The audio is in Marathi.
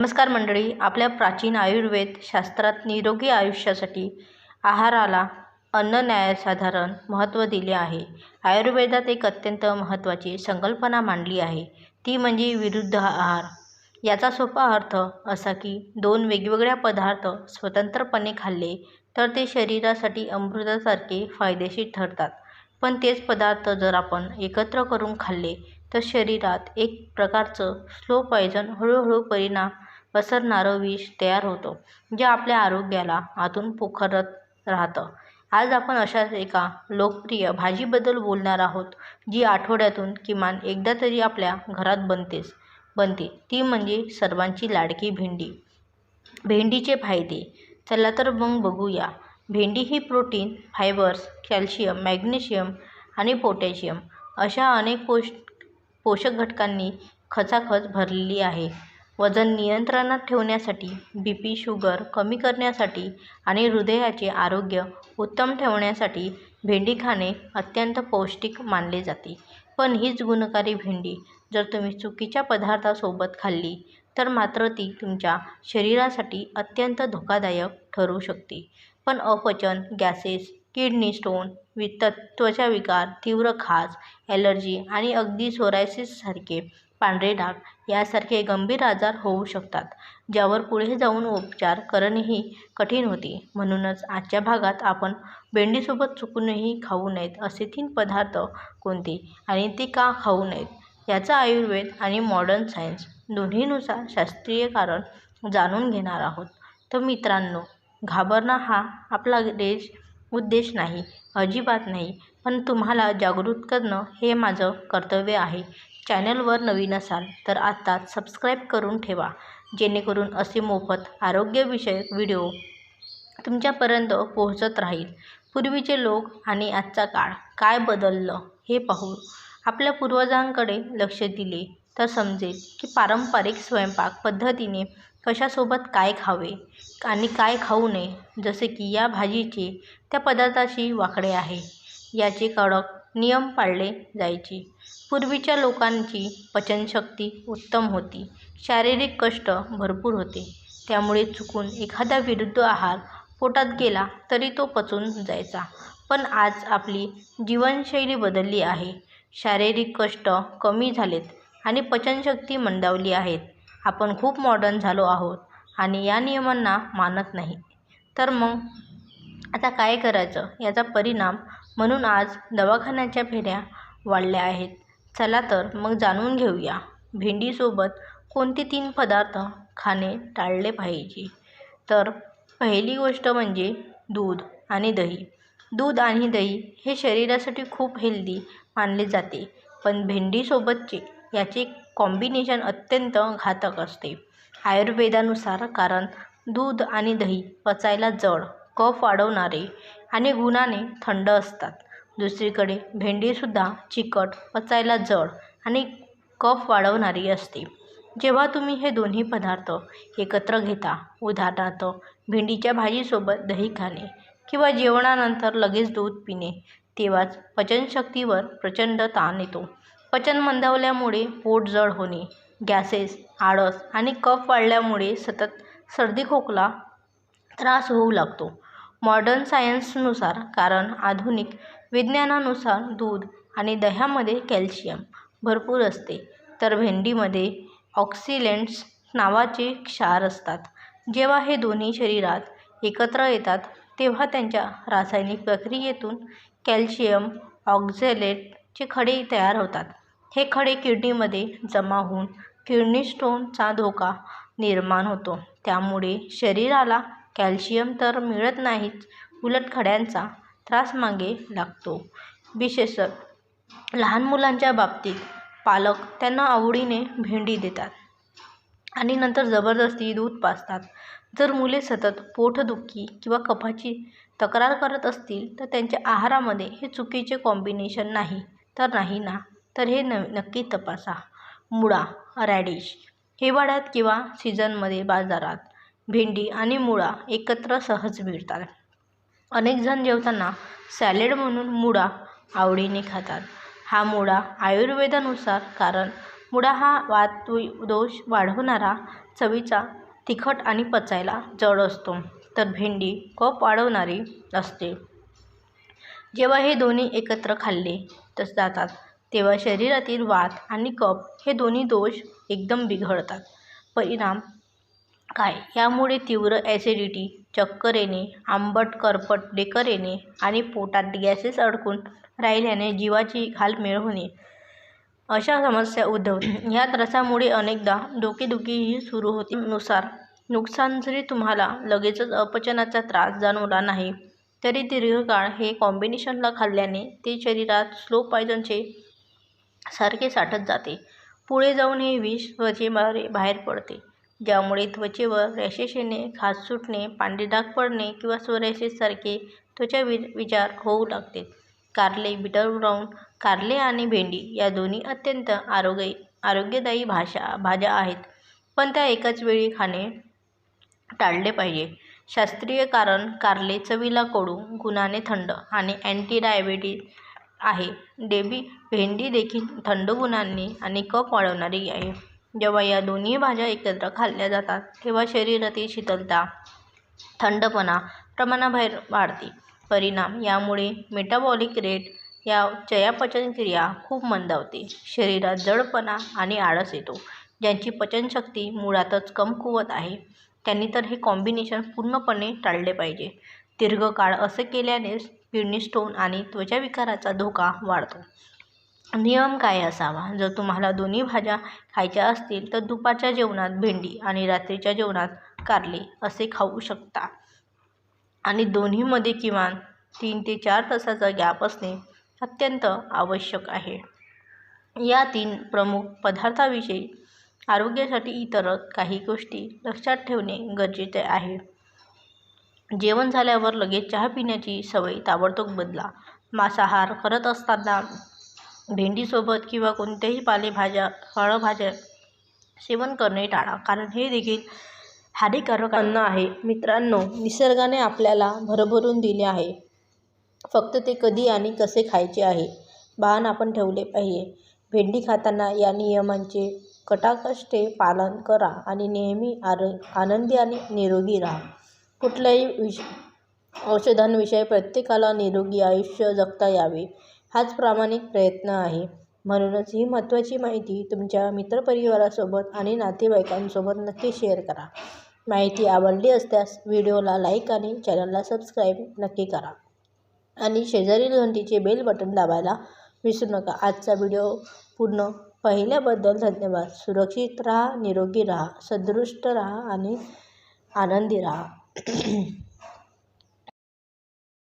नमस्कार मंडळी, आपल्या प्राचीन आयुर्वेद शास्त्रात निरोगी आयुष्यासाठी आहाराला अन्नन्यायसाधारण महत्त्व दिले आहे. आयुर्वेदात एक अत्यंत महत्त्वाची संकल्पना मांडली आहे, ती म्हणजे विरुद्ध आहार. याचा सोपा अर्थ असा की दोन वेगवेगळ्या पदार्थ स्वतंत्रपणे खाल्ले तर ते शरीरासाठी अमृतासारखे फायदेशीर ठरतात, पण तेच पदार्थ जर आपण एकत्र करून खाल्ले तर शरीरात एक प्रकारचं स्लो पॉयझन हळूहळू परिणाम पसरणारं विष तयार होतं, जे आपल्या आरोग्याला आतून पोखरत राहतं. आज आपण अशाच एका लोकप्रिय भाजीबद्दल बोलणार आहोत, जी आठवड्यातून किमान एकदा तरी आपल्या घरात बनते. ती म्हणजे सर्वांची लाडकी भेंडी. भेंडीचे फायदे, चला तर मग बघूया. भेंडी ही प्रोटीन, फायबर्स, कॅल्शियम, मॅग्नेशियम आणि पोटॅशियम अशा अनेक पोषक घटकांनी खचाखच भरलेली आहे. वजन नियंत्रणात ठेवण्यासाठी, बीपी शुगर कमी करण्यासाठी आणि हृदयाचे आरोग्य उत्तम ठेवण्यासाठी भेंडी खाणे अत्यंत पौष्टिक मानले जाते. पण हीच गुणकारी भेंडी जर तुम्ही चुकीच्या पदार्थासोबत खाल्ली तर मात्र ती तुमच्या शरीरासाठी अत्यंत धोकादायक ठरू शकते. पण अपचन, गॅसेस, किडनी स्टोन, त्वचा विकार, तीव्र खाज, ॲलर्जी आणि अगदी सोरायसिससारखे पांढरे डाग यासारखे गंभीर आजार होऊ शकतात, ज्यावर पुढे जाऊन उपचार करणेही कठीण होते. म्हणूनच आजच्या भागात आपण भेंडीसोबत चुकूनही खाऊ नयेत असे 3 पदार्थ कोणते आणि ते का खाऊ नयेत, याचं आयुर्वेद आणि मॉडर्न सायन्स दोन्हीनुसार शास्त्रीय कारण जाणून घेणार आहोत. तर मित्रांनो, घाबरणं हा आपला उद्देश नाही, अजिबात नाही. पण तुम्हाला जागृत करणं हे माझं कर्तव्य आहे. चॅनलवर नवीन असाल तर आत्ताच सबस्क्राईब करून ठेवा, जेणेकरून असे मोफत आरोग्यविषयक व्हिडिओ तुमच्यापर्यंत पोहोचत राहील. पूर्वीचे लोक आणि आजचा काळ काय बदललं हे पाहू. आपल्या पूर्वजांकडे लक्ष दिले तर समजेल की पारंपरिक स्वयंपाक पद्धतीने कशासोबत काय खावे आणि काय खाऊ नये, जसे की या भाजीचे त्या पदार्थाशी वाकडे आहे, याचे कडक नियम पाळले जायचे. पूर्वीच्या लोकांची पचनशक्ती उत्तम होती, शारीरिक कष्ट भरपूर होते, त्यामुळे चुकून एखादा विरुद्ध आहार पोटात गेला तरी तो पचून जायचा. पण आज आपली जीवनशैली बदलली आहे, शारीरिक कष्ट कमी झालेत आणि पचनशक्ती मंदावली आहेत. आपण खूप मॉडर्न झालो आहोत आणि या नियमांना मानत नाही. तर मग आता काय करायचं याचा परिणाम म्हणून आज दवाखान्याच्या फेऱ्या वाढल्या आहेत. चला तर मग जाणून घेऊया, भेंडीसोबत कोणते 3 पदार्थ खाणे टाळले पाहिजे. तर पहिली गोष्ट म्हणजे दूध आणि दही. दूध आणि दही हे शरीरासाठी खूप हेल्दी मानले जाते, पण भेंडीसोबतचे याचे कॉम्बिनेशन अत्यंत घातक असते आयुर्वेदानुसार. कारण दूध आणि दही पचायला जड, कफ वाढवणारे आणि गुणाने थंड असतात. दुसरीकडे भेंडीसुद्धा चिकट, पचायला जड आणि कफ वाढवणारी असते. जेव्हा तुम्ही हे दोन्ही पदार्थ एकत्र घेता, उदाहरणार्थ भेंडीच्या भाजीसोबत दही खाणे किंवा जेवणानंतर लगेच दूध पिणे, तेव्हाच पचनशक्तीवर प्रचंड ताण येतो. पचन मंदावल्यामुळे पोट जड होणे, गॅसेस, आळस आणि कफ वाढल्यामुळे सतत सर्दी खोकला त्रास होऊ लागतो. मॉडर्न सायन्सनुसार, कारण आधुनिक विज्ञानानुसार दूध आणि दह्यामध्ये कॅल्शियम भरपूर असते, तर भेंडीमध्ये ऑक्सिलेंट्स नावाचे क्षार असतात. जेव्हा हे दोन्ही शरीरात एकत्र येतात तेव्हा त्यांच्या रासायनिक प्रक्रियेतून कॅल्शियम ऑक्झॅलेटचे खडे तयार होतात. हे खडे किडनीमध्ये जमा होऊन किडनी स्टोनचा धोका निर्माण होतो. त्यामुळे शरीराला कॅल्शियम तर मिळत नाहीच, उलट खड्यांचा त्रास मागे लागतो. विशेषतः लहान मुलांच्या बाबतीत पालक त्यांना आवडीने भेंडी देतात आणि नंतर जबरदस्ती दूध पाजतात. जर मुले सतत पोटदुखी किंवा कफाची तक्रार करत असतील तर त्यांच्या आहारामध्ये हे चुकीचे कॉम्बिनेशन नाही ना, तर हे नक्की तपासा. मुळा, रॅडिश. हिवाळ्यात किंवा सीझनमध्ये बाजारात भेंडी आणि मुळा एकत्र सहज मिळतात. अनेक जण जेवताना सॅलड म्हणून मुळा आवडीने खातात. हा मुळा आयुर्वेदानुसार, कारण मुळा हा वातदोष वाढवणारा चवीचा, तिखट आणि पचायला जड असतो, तर भेंडी कफ वाढवणारी असते. जेव्हा हे दोन्ही एकत्र खाल्ले जातात तेव्हा शरीरातील वात आणि कफ हे दोन्ही दोष एकदम बिघडतात. परिणाम काय? यामुळे तीव्र ॲसिडिटी, चक्कर येणे, आंबट करपट डेकर येणे आणि पोटात गॅसेस अडकून राहिल्याने जीवाची घालमेल होणे अशा समस्या उद्भवतात. या त्रासामुळे अनेकदा डोकेदुखीही सुरू होते. नुकसान जरी तुम्हाला लगेचच अपचनाचा त्रास जाणवला नाही तरी दीर्घकाळ हे कॉम्बिनेशनला खाल्ल्याने ते शरीरात स्लो पॉयझनचे सारखे साठत जाते. पुढे जाऊन हे विष त्वचेद्वारे बाहेर पडते, ज्यामुळे त्वचेवर रॅशेस येणे, खाज सुटणे, पांढरे डाग पडणे किंवा सोरायसिससारखे त्वचा विकार होऊ लागते. कारले, बिटरब्राउन कारले आणि भेंडी या दोन्ही अत्यंत आरोग्यदायी भाज्या आहेत, पण त्या एकाच वेळी खाणे टाळले पाहिजे. शास्त्रीय कारण कारले चवीला कडू, गुणाने थंड आणि अँटी-डायबेटिक आहे. भेंडी देखील थंड गुणांनी आणि कफ वाढवणारी आहे. जेव्हा या दोन्ही भाज्या एकत्र खाल्ल्या जातात तेव्हा शरीरातील शीतलता, थंडपणा प्रमाणाबाहेर वाढते. परिणाम यामुळे मेटाबॉलिक रेट या चयापचय क्रिया खूप मंदावते. शरीरात जडपणा आणि आळस येतो. ज्यांची पचनशक्ती मुळातच कमकुवत आहे त्यांनी तर हे कॉम्बिनेशन पूर्णपणे टाळले पाहिजे. दीर्घकाळ असे केल्यानेच किडनी स्टोन आणि त्वचाविकाराचा धोका वाढतो. नियम काय असावा? जर तुम्हाला दोन्ही भाज्या खायच्या असतील तर दुपारच्या जेवणात भेंडी आणि रात्रीच्या जेवणात कारले असे खाऊ शकता आणि दोन्हीमध्ये किमान 3 ते 4 तासाचा गॅप असणे अत्यंत आवश्यक आहे. या 3 प्रमुख पदार्थांविषयी आरोग्यासाठी इतर काही गोष्टी लक्षात ठेवणे गरजेचे आहे. जेवण झाल्यावर लगेच चहा पिण्याची सवय ताबडतोब बदला. मांसाहार करत असताना भेंडीसोबत किंवा कोणत्याही फळभाज्या सेवन करणे टाळा, कारण हे देखील हानिकारक अन्न आहे. मित्रांनो, निसर्गाने आपल्याला भरभरून दिले आहे, फक्त ते कधी आणि कसे खायचे आहे भान आपण ठेवले पाहिजे. भेंडी खाताना या नियमांचे कटाक्षाने पालन करा आणि नेहमी आनंदी आणि निरोगी राहा. कुठल्याही औषधांशिवाय प्रत्येकाला निरोगी आयुष्य जगता यावे हाच प्रामाणिक प्रयत्न आहे. म्हणूनच ही महत्त्वाची माहिती तुमच्या मित्रपरिवारासोबत आणि नातेवाईकांसोबत नक्की शेअर करा. माहिती आवडली असल्यास व्हिडिओला लाईक आणि चॅनलला सबस्क्राईब नक्की करा आणि शेजारील घंटीचे बेल बटन दाबायला विसरू नका. आजचा व्हिडिओ पूर्ण पाहिल्याबद्दल धन्यवाद. सुरक्षित राहा, निरोगी राहा, सदृढ राहा आणि आनंदी राहा.